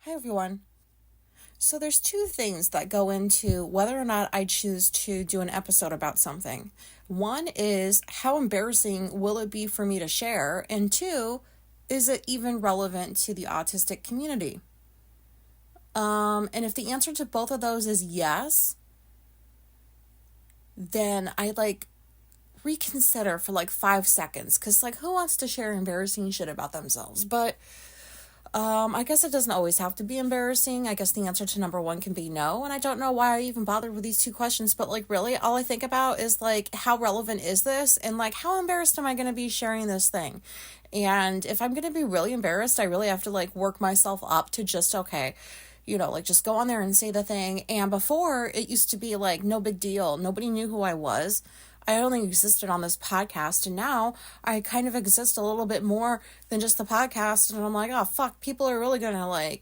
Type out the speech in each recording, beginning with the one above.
Hi, everyone. So there's two things that go into whether or not I choose to do an episode about something. One is how embarrassing will it be for me to share? And two, is it even relevant to the autistic community? And if the answer to both of those is yes, then I reconsider for 5 seconds. Because who wants to share embarrassing shit about themselves? But I guess it doesn't always have to be embarrassing. I guess the answer to number one can be no. And I don't know why I even bothered with these two questions, but really all I think about is how relevant is this? And how embarrassed am I going to be sharing this thing? And if I'm going to be really embarrassed, I really have to work myself up to just, okay, just go on there and say the thing. And before it used to be no big deal. Nobody knew who I was. I only existed on this podcast, and now I kind of exist a little bit more than just the podcast, and I'm like, oh, fuck, people are really gonna,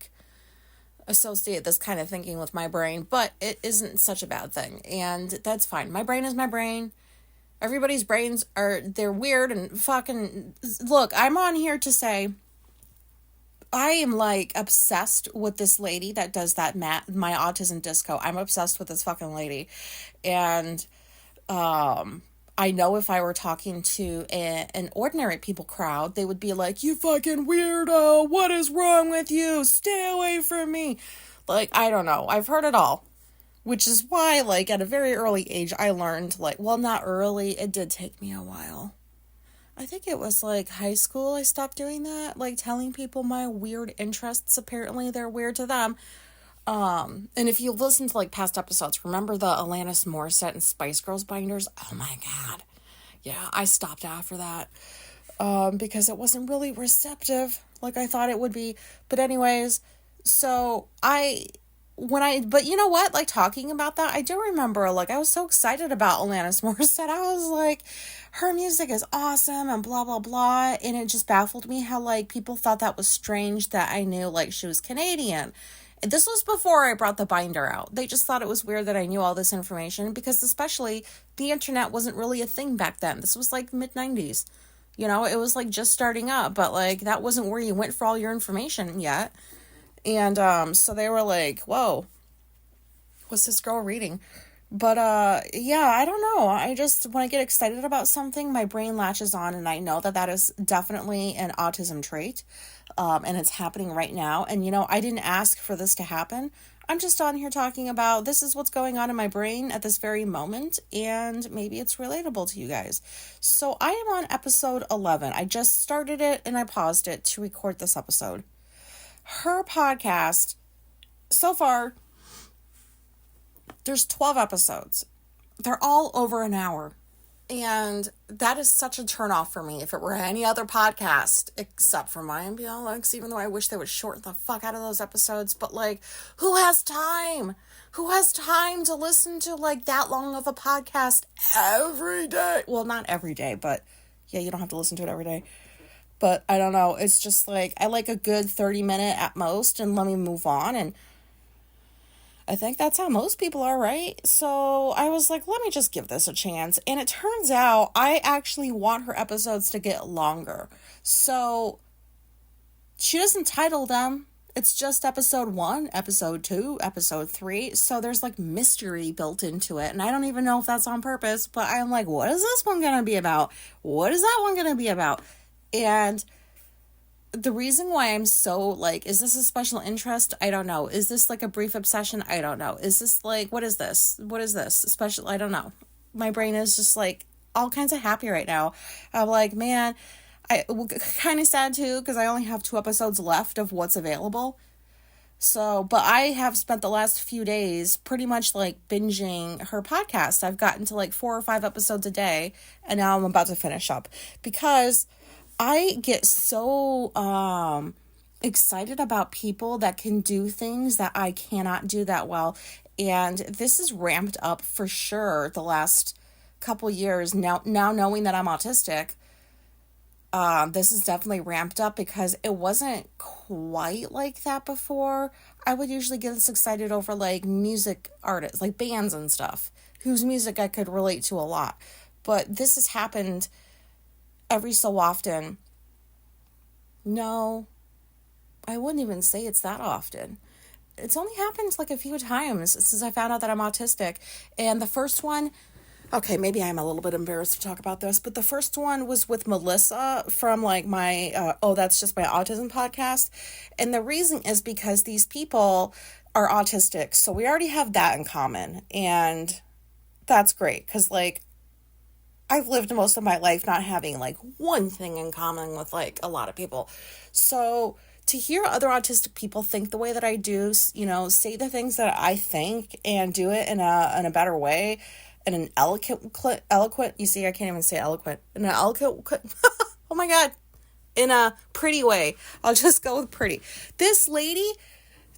associate this kind of thinking with my brain, but it isn't such a bad thing, and that's fine. My brain is my brain. Everybody's brains they're weird, and fucking, look, I'm on here to say, I am, obsessed with this lady that does that my autism disco. I'm obsessed with this fucking lady, and I know if I were talking to an ordinary people crowd, they would be like, you fucking weirdo, what is wrong with you? Stay away from me. I don't know. I've heard it all. Which is why, at a very early age, I learned, well, not early, it did take me a while. I think it was, high school I stopped doing that, telling people my weird interests. Apparently, they're weird to them. And if you listen to past episodes, remember the Alanis Morissette and Spice Girls binders? Oh my God. Yeah, I stopped after that, because it wasn't really receptive like I thought it would be. But anyways, so but you know what? Talking about that, I do remember, I was so excited about Alanis Morissette. I was like, her music is awesome and blah, blah, blah. And it just baffled me how, people thought that was strange that I knew, she was Canadian. This was before I brought the binder out. They just thought it was weird that I knew all this information because especially the internet wasn't really a thing back then. This was mid-90s. It was just starting up, but that wasn't where you went for all your information yet. And so they were like, whoa, what's this girl reading? But yeah, I don't know. When I get excited about something, my brain latches on, and I know that is definitely an autism trait. And it's happening right now. And, I didn't ask for this to happen. I'm just on here talking about this is what's going on in my brain at this very moment. And maybe it's relatable to you guys. So I am on episode 11. I just started it and I paused it to record this episode. Her podcast, so far, there's 12 episodes. They're all over an hour. And that is such a turnoff for me if it were any other podcast except for my MBLX, even though I wish they would shorten the fuck out of those episodes. But who has time? Who has time to listen to that long of a podcast every day? Well, not every day, but yeah, you don't have to listen to it every day. But I don't know. It's just I like a good 30-minute at most and let me move on. And I think that's how most people are, right? So I was like, let me just give this a chance. And it turns out I actually want her episodes to get longer. So she doesn't title them. It's just episode 1, episode 2, episode 3. So there's mystery built into it. And I don't even know if that's on purpose. But I'm like, what is this one going to be about? What is that one going to be about? And the reason why I'm so is this a special interest? I don't know. Is this a brief obsession? I don't know. Is this what is this? What is this? Special? I don't know. My brain is just all kinds of happy right now. I'm like, man, I kind of sad too because I only have 2 episodes left of what's available. So, but I have spent the last few days pretty much binging her podcast. I've gotten to 4 or 5 episodes a day, and now I'm about to finish up because I get so excited about people that can do things that I cannot do that well. And this is ramped up for sure the last couple years. Now knowing that I'm autistic, this is definitely ramped up because it wasn't quite like that before. I would usually get this excited over music artists, bands and stuff, whose music I could relate to a lot. But this has happened every so often. No, I wouldn't even say it's that often. It's only happened like a few times since I found out that I'm autistic. And the first one, okay, maybe I'm a little bit embarrassed to talk about this, but the first one was with Melissa from like my, Oh, That's Just My Autism podcast. And the reason is because these people are autistic. So we already have that in common. And that's great because like I've lived most of my life not having like one thing in common with like a lot of people. So to hear other autistic people think the way that I do, you know, say the things that I think and do it in a better way, in an eloquent, you see, I can't even say eloquent, in an eloquent, oh my God, in a pretty way. I'll just go with pretty. This lady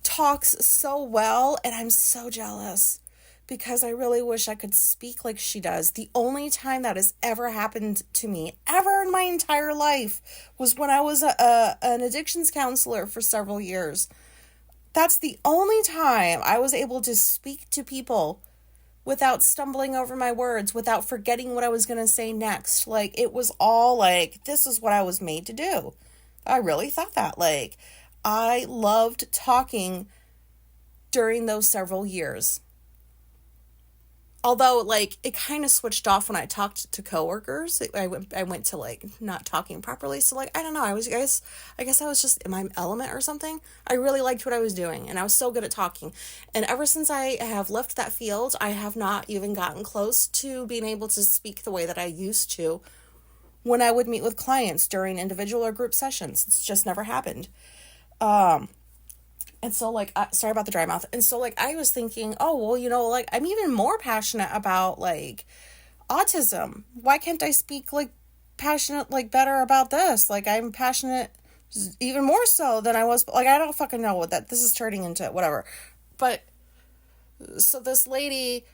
talks so well, and I'm so jealous because I really wish I could speak like she does. The only time that has ever happened to me, ever in my entire life, was when I was an addictions counselor for several years. That's the only time I was able to speak to people without stumbling over my words, without forgetting what I was going to say next. Like, it was all like, this is what I was made to do. I really thought that. Like, I loved talking during those several years. Although, like, it kind of switched off when I talked to coworkers. I went to, like, not talking properly. So, like, I don't know. I guess I was just in my element or something. I really liked what I was doing, and I was so good at talking. And ever since I have left that field, I have not even gotten close to being able to speak the way that I used to when I would meet with clients during individual or group sessions. It's just never happened. And so, like, sorry about the dry mouth. And so, like, I was thinking, oh, well, you know, like, I'm even more passionate about, like, autism. Why can't I speak, like, passionate, like, better about this? Like, I'm passionate even more so than I was. Like, I don't fucking know what this is turning into, whatever. But, so this lady,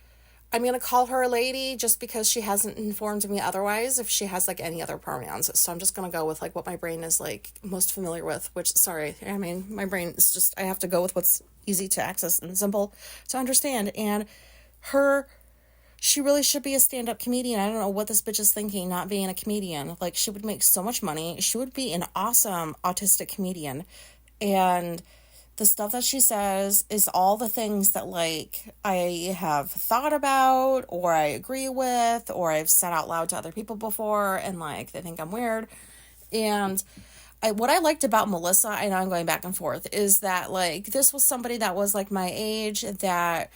I'm going to call her a lady just because she hasn't informed me otherwise if she has, like, any other pronouns. So I'm just going to go with, like, what my brain is, like, most familiar with, which, sorry, I mean, my brain is just, I have to go with what's easy to access and simple to understand. And she really should be a stand-up comedian. I don't know what this bitch is thinking, not being a comedian. Like, she would make so much money. She would be an awesome autistic comedian. And the stuff that she says is all the things that, like, I have thought about or I agree with or I've said out loud to other people before, and, like, they think I'm weird. And what I liked about Melissa, I know I'm going back and forth, is that, like, this was somebody that was, like, my age, that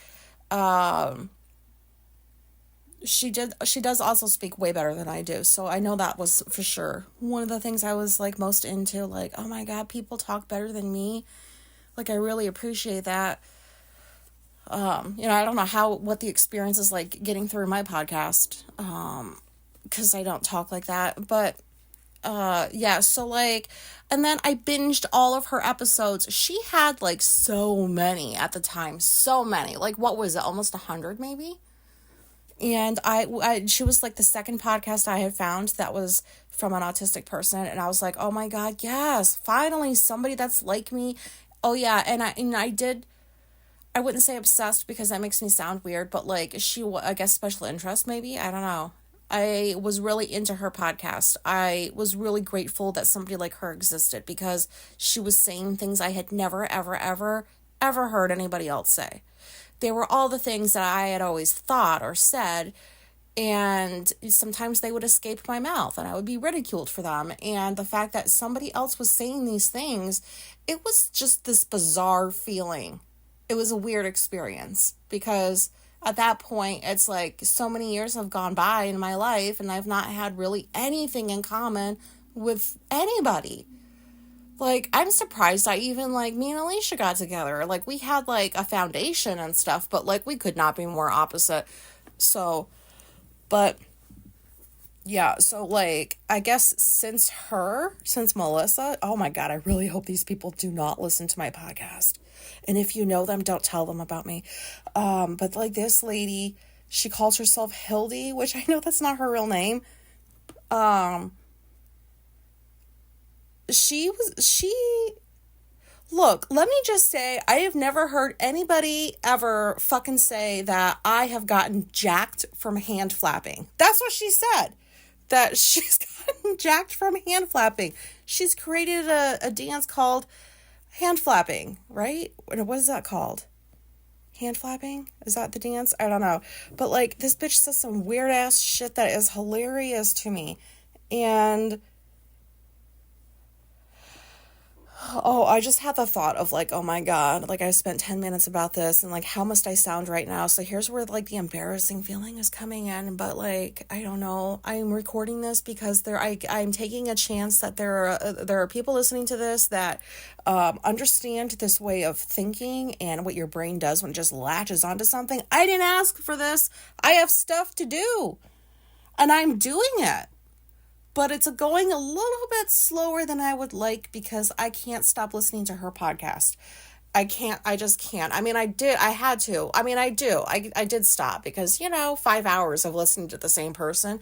she does also speak way better than I do. So I know that was for sure one of the things I was, like, most into. Like, oh my God, people talk better than me. Like, I really appreciate that. You know, I don't know what the experience is like getting through my podcast, because I don't talk like that. But, yeah, so, like, and then I binged all of her episodes. She had, like, so many at the time. So many. Like, what was it? Almost 100, maybe? And she was, like, the second podcast I had found that was from an autistic person. And I was like, oh my God, yes, finally somebody that's like me. Oh yeah, and I wouldn't say obsessed because that makes me sound weird, but, like, I guess special interest maybe, I don't know. I was really into her podcast. I was really grateful that somebody like her existed because she was saying things I had never, ever, ever, ever heard anybody else say. They were all the things that I had always thought or said, and sometimes they would escape my mouth and I would be ridiculed for them. And the fact that somebody else was saying these things, it was just this bizarre feeling. It was a weird experience because at that point, it's like so many years have gone by in my life and I've not had really anything in common with anybody. Like, I'm surprised me and Alicia got together. Like, we had, like, a foundation and stuff, but, like, we could not be more opposite. So, but, yeah, so, like, I guess since Melissa, oh my God, I really hope these people do not listen to my podcast. And if you know them, don't tell them about me. But, like, this lady, she calls herself Hildy, which I know that's not her real name. Look, let me just say, I have never heard anybody ever fucking say that I have gotten jacked from hand flapping. That's what she said. That she's gotten jacked from hand flapping. She's created a dance called hand flapping, right? What is that called? Hand flapping? Is that the dance? I don't know. But like, this bitch says some weird ass shit that is hilarious to me. And oh, I just had the thought of like, oh my God, like I spent 10 minutes about this and like, how must I sound right now? So here's where like the embarrassing feeling is coming in. But like, I don't know. I'm recording this because I'm taking a chance that there are people listening to this that understand this way of thinking and what your brain does when it just latches onto something. I didn't ask for this. I have stuff to do and I'm doing it. But it's going a little bit slower than I would like because I can't stop listening to her podcast. I just can't. I mean, I had to. I mean, I do. I did stop because, 5 hours of listening to the same person,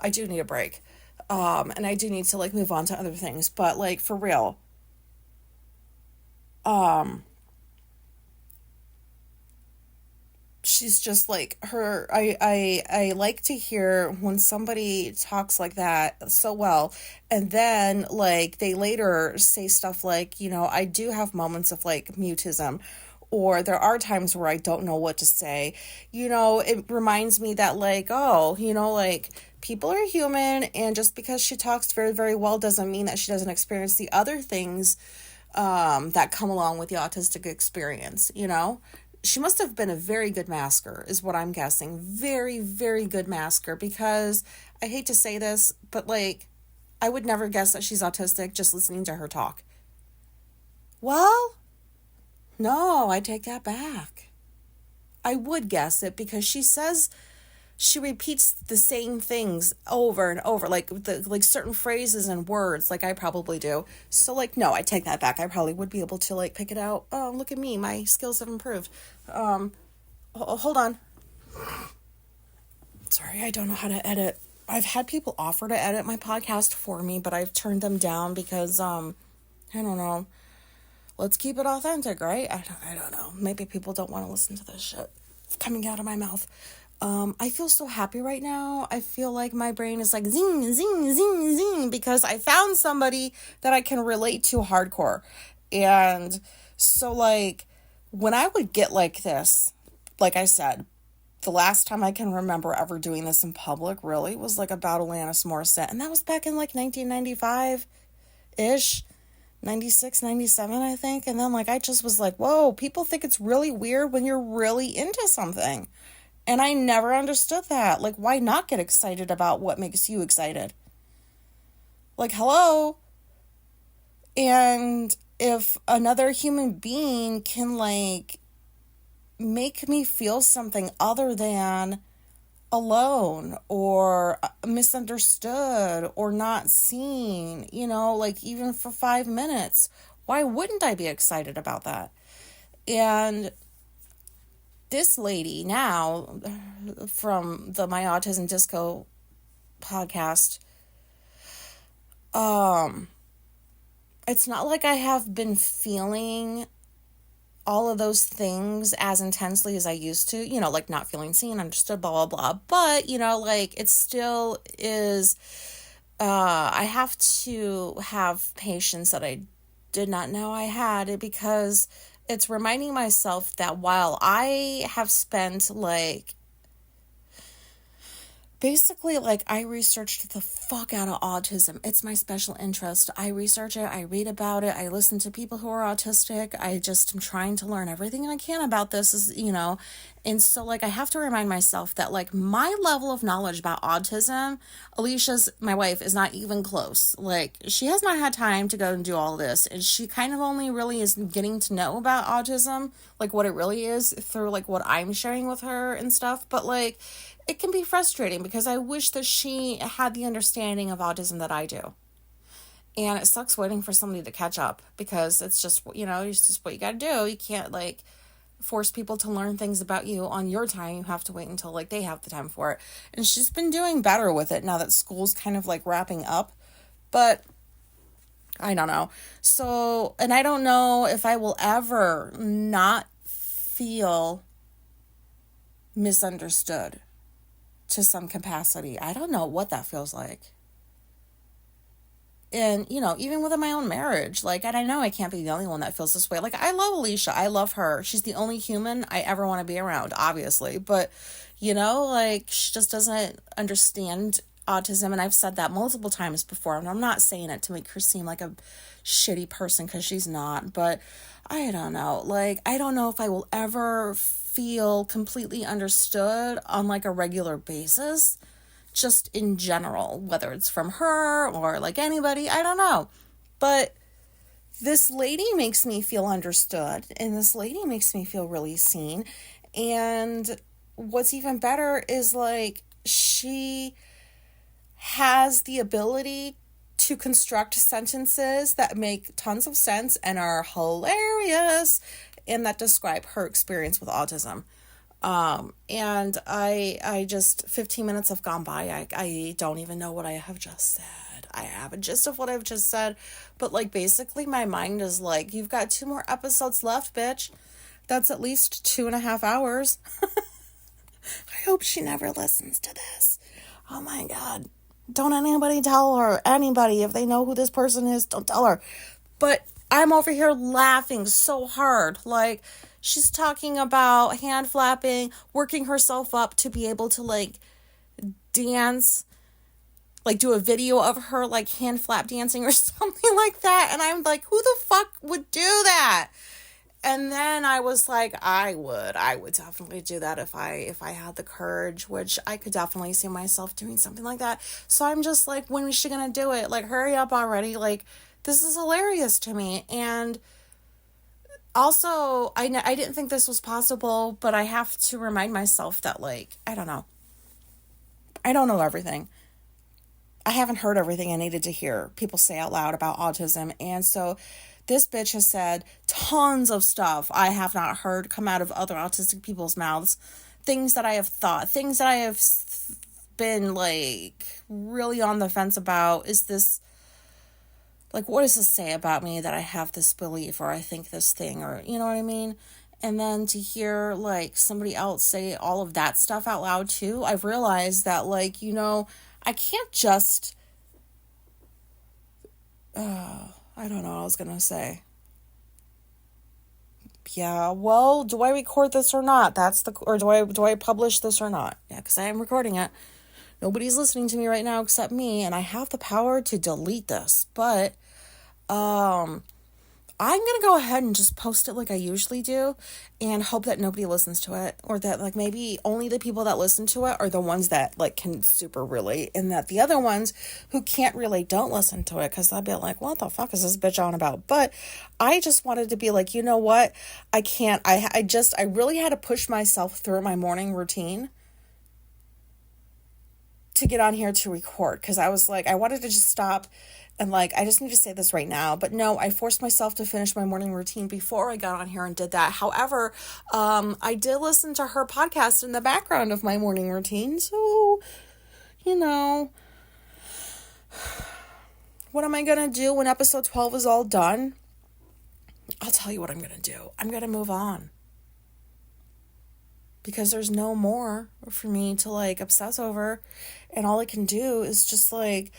I do need a break. And I do need to like move on to other things, but like for real. She's just like her. I like to hear when somebody talks like that so well, and then like they later say stuff like, I do have moments of like mutism, or there are times where I don't know what to say. It reminds me that like, oh, like people are human, and just because she talks very, very well doesn't mean that she doesn't experience the other things that come along with the autistic experience. She must have been a very good masker, is what I'm guessing. Very, very good masker, because I hate to say this, but like, I would never guess that she's autistic just listening to her talk. Well, no, I take that back. I would guess it because she repeats the same things over and over, like certain phrases and words, like I probably do. So like, no, I take that back. I probably would be able to like pick it out. Oh, look at me, my skills have improved. Hold on. Sorry, I don't know how to edit. I've had people offer to edit my podcast for me, but I've turned them down because I don't know. Let's keep it authentic, right? I don't know. Maybe people don't want to listen to this shit coming out of my mouth. I feel so happy right now. I feel like my brain is like zing, zing, zing, zing, because I found somebody that I can relate to hardcore. And so like, when I would get like this, like I said, the last time I can remember ever doing this in public really was like about Alanis Morissette. And that was back in like 1995-ish. 96, 97, I think. And then like, I just was like, whoa, people think it's really weird when you're really into something. And I never understood that. Like, why not get excited about what makes you excited? Like, hello? And if another human being can, like, make me feel something other than alone or misunderstood or not seen, like, even for 5 minutes, why wouldn't I be excited about that? And this lady now from the My Autism Disco podcast, it's not like I have been feeling all of those things as intensely as I used to, like not feeling seen, understood, blah, blah, blah. But, like it still is, I have to have patience that I did not know I had, because it's reminding myself that while I have spent like, basically like I researched the fuck out of autism. It's my special interest. I research it. I read about it. I listen to people who are autistic. I just am trying to learn everything I can about this, and so like I have to remind myself that like my level of knowledge about autism, Alicia's, my wife, is not even close. Like she has not had time to go and do all this, and she kind of only really is getting to know about autism, like what it really is, through like what I'm sharing with her and stuff. But like, it can be frustrating because I wish that she had the understanding of autism that I do. And it sucks waiting for somebody to catch up, because it's just, it's just what you gotta do. You can't like force people to learn things about you on your time. You have to wait until like they have the time for it. And she's been doing better with it now that school's kind of like wrapping up. But I don't know. So, and I don't know if I will ever not feel misunderstood to some capacity. I don't know what that feels like. And, even within my own marriage, like, and I know I can't be the only one that feels this way. Like, I love Alicia. I love her. She's the only human I ever want to be around, obviously. But, like, she just doesn't understand autism. And I've said that multiple times before. And I'm not saying it to make her seem like a shitty person, because she's not. But I don't know. Like, I don't know if I will ever feel completely understood on, like, a regular basis. Just in general, whether it's from her or like anybody, I don't know. But this lady makes me feel understood, and this lady makes me feel really seen. And what's even better is, like, she has the ability to construct sentences that make tons of sense and are hilarious and that describe her experience with autism. And I just, 15 minutes have gone by. I don't even know what I have just said. I have a gist of what I've just said, but like, basically my mind is like, you've got 2 more episodes left, bitch. That's at least 2.5 hours. I hope she never listens to this. Oh my God. Don't anybody tell her. Anybody, if they know who this person is, don't tell her. But I'm over here laughing so hard. Like, she's talking about hand flapping, working herself up to be able to, like, dance, like, do a video of her, like, hand flap dancing or something like that. And I'm like, who the fuck would do that? And then I was like, I would definitely do that if I had the courage, which I could definitely see myself doing something like that. So I'm just like, when is she gonna do it? Like, hurry up already. Like, this is hilarious to me. And also, I didn't think this was possible, but I have to remind myself that, like, I don't know. I don't know everything. I haven't heard everything I needed to hear people say out loud about autism. And so this bitch has said tons of stuff I have not heard come out of other autistic people's mouths. Things that I have thought, things that I have been, like, really on the fence about. Is this, like, what does this say about me that I have this belief, or I think this thing, or, you know what I mean? And then to hear, like, somebody else say all of that stuff out loud too, I've realized that, like, I can't just, I don't know what I was going to say. Yeah, well, do I record this or not? Or do I publish this or not? Yeah, because I am recording it. Nobody's listening to me right now except me, and I have the power to delete this. But, I'm going to go ahead and just post it like I usually do and hope that nobody listens to it, or that, like, maybe only the people that listen to it are the ones that, like, can super relate, and that the other ones who can't relate don't listen to it, because I'd be like, what the fuck is this bitch on about? But I just wanted to be like, you know what? I can't. I really had to push myself through my morning routine to get on here to record, because I was like, I wanted to just stop and, like, I just need to say this right now. But no, I forced myself to finish my morning routine before I got on here and did that. However, I did listen to her podcast in the background of my morning routine. So, what am I going to do when episode 12 is all done? I'll tell you what I'm going to do. I'm going to move on. Because there's no more for me to, like, obsess over. And all I can do is just, like,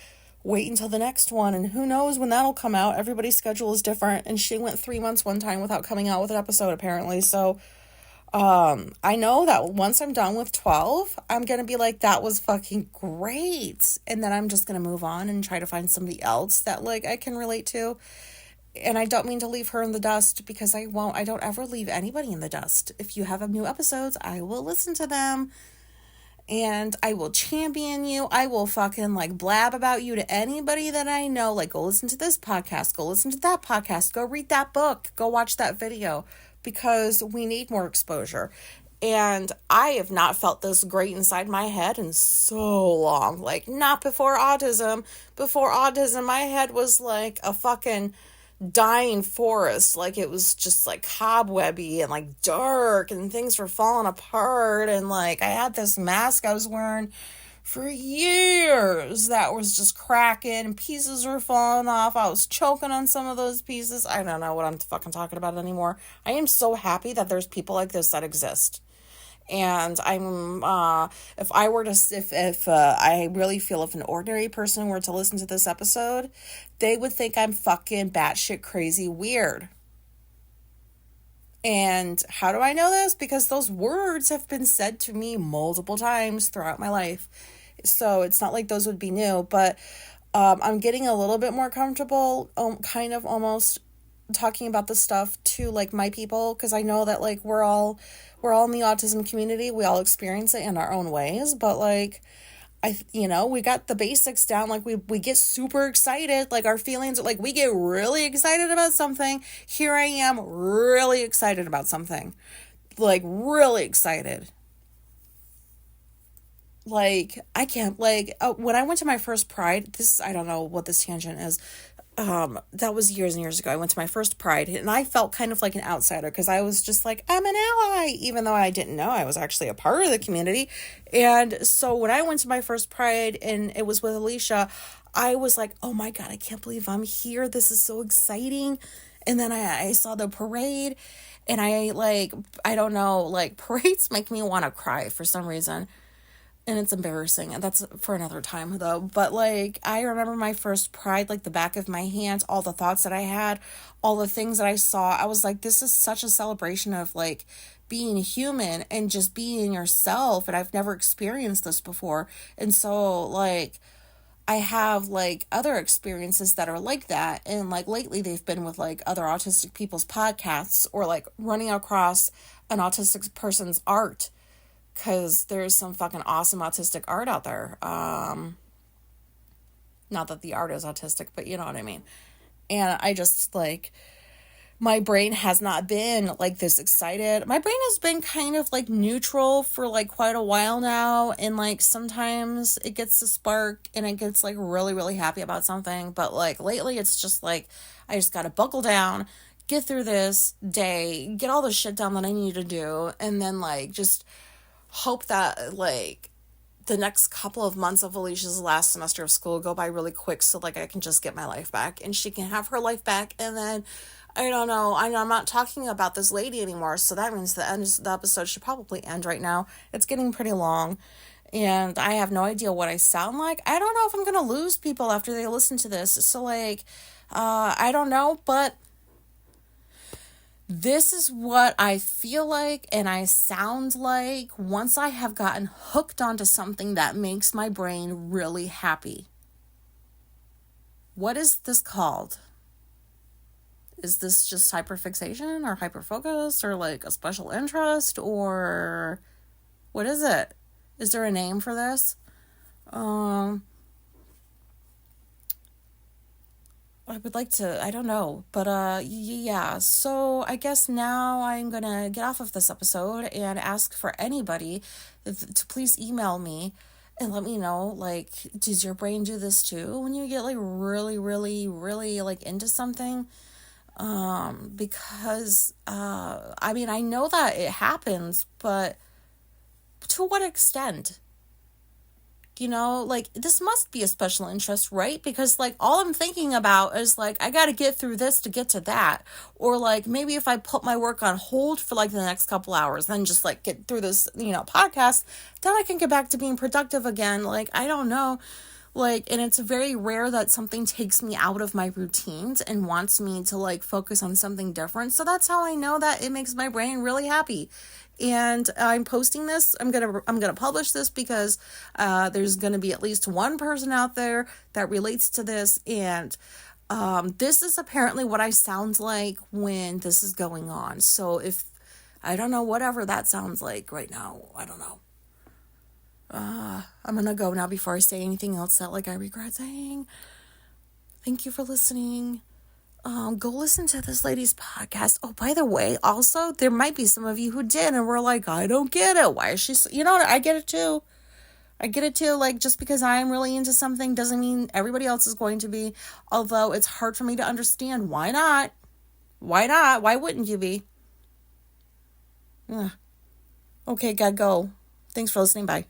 wait until the next one, and who knows when that'll come out. Everybody's schedule is different, and she went 3 months one time without coming out with an episode, apparently. So I know that once I'm done with 12, I'm gonna be like, that was fucking great, and then I'm just gonna move on and try to find somebody else that, like, I can relate to. And I don't mean to leave her in the dust, because I won't. I don't ever leave anybody in the dust. If you have new episodes, I will listen to them. And I will champion you. I will fucking, like, blab about you to anybody that I know. Like, go listen to this podcast. Go listen to that podcast. Go read that book. Go watch that video. Because we need more exposure. And I have not felt this great inside my head in so long. Like, not before autism. Before autism, my head was like a fucking dying forest. Like, it was just, like, cobwebby and, like, dark, and things were falling apart, and, like, I had this mask I was wearing for years that was just cracking, and pieces were falling off. I was choking on some of those pieces. I don't know what I'm fucking talking about anymore. I am so happy that there's people like this that exist. And if I were to, if I really feel if an ordinary person were to listen to this episode, they would think I'm fucking batshit crazy weird. And how do I know this? Because those words have been said to me multiple times throughout my life. So it's not like those would be new, but I'm getting a little bit more comfortable, kind of almost talking about this stuff to like my people, because I know that like we're all in the autism community. We all experience it in our own ways, but like we got the basics down. Like we get super excited, like our feelings, like we get really excited about something. Here I am really excited about something, like really excited. Like I can't, like when I went to my first Pride, I don't know what this tangent is. That was years and years ago. I went to my first Pride and I felt kind of like an outsider because I was just like, I'm an ally, even though I didn't know I was actually a part of the community. And so when I went to my first Pride and it was with Alicia, I was like, oh my God, I can't believe I'm here. This is so exciting. And then I saw the parade and I don't know, like parades make me want to cry for some reason. And it's embarrassing, and that's for another time though. But like I remember my first Pride, like the back of my hands, all the thoughts that I had, all the things that I saw. I was like, this is such a celebration of like being human and just being yourself, and I've never experienced this before. And so like I have like other experiences that are like that, and like lately they've been with like other autistic people's podcasts or like running across an autistic person's art, because there's some fucking awesome autistic art out there. Not that the art is autistic, but you know what I mean. And I just like, my brain has not been like this excited. My brain has been kind of like neutral for like quite a while now. And like sometimes it gets a spark and it gets like really, really happy about something. But like lately it's just like, I just got to buckle down, get through this day, get all the shit done that I need to do. And then like just hope that like the next couple of months of Alicia's last semester of school go by really quick, so like I can just get my life back and she can have her life back. And then I don't know, I'm not talking about this lady anymore, so that means the episode should probably end right now. It's getting pretty long and I have no idea what I sound like. I don't know if I'm gonna lose people after they listen to this, so like I don't know, but this is what I feel like and I sound like once I have gotten hooked onto something that makes my brain really happy. What is this called? Is this just hyperfixation or hyperfocus or like a special interest, or what is it? Is there a name for this? I would like to, I don't know, but yeah, so I guess now I'm gonna get off of this episode and ask for anybody to please email me and let me know, like, does your brain do this too when you get like really, really, really like into something? Because I mean, I know that it happens, but to what extent? You know, like, this must be a special interest, right? Because, like, all I'm thinking about is, like, I gotta get through this to get to that. Or, like, maybe if I put my work on hold for, like, the next couple hours, then just, like, get through this, podcast, then I can get back to being productive again. Like, I don't know. Like, and it's very rare that something takes me out of my routines and wants me to, like, focus on something different. So that's how I know that it makes my brain really happy. And I'm posting this. I'm gonna publish this because there's gonna be at least one person out there that relates to this, and this is apparently what I sound like when this is going on. So if I don't know, whatever that sounds like right now, I don't know. I'm gonna go now before I say anything else that like I regret saying. Thank you for listening. Go listen to this lady's podcast. Oh, by the way, also, there might be some of you who did and were like, I don't get it. Why is she so, I get it too. Like, just because I'm really into something doesn't mean everybody else is going to be. Although it's hard for me to understand. Why not? Why wouldn't you be? Ugh. Okay, gotta go. Thanks for listening. Bye.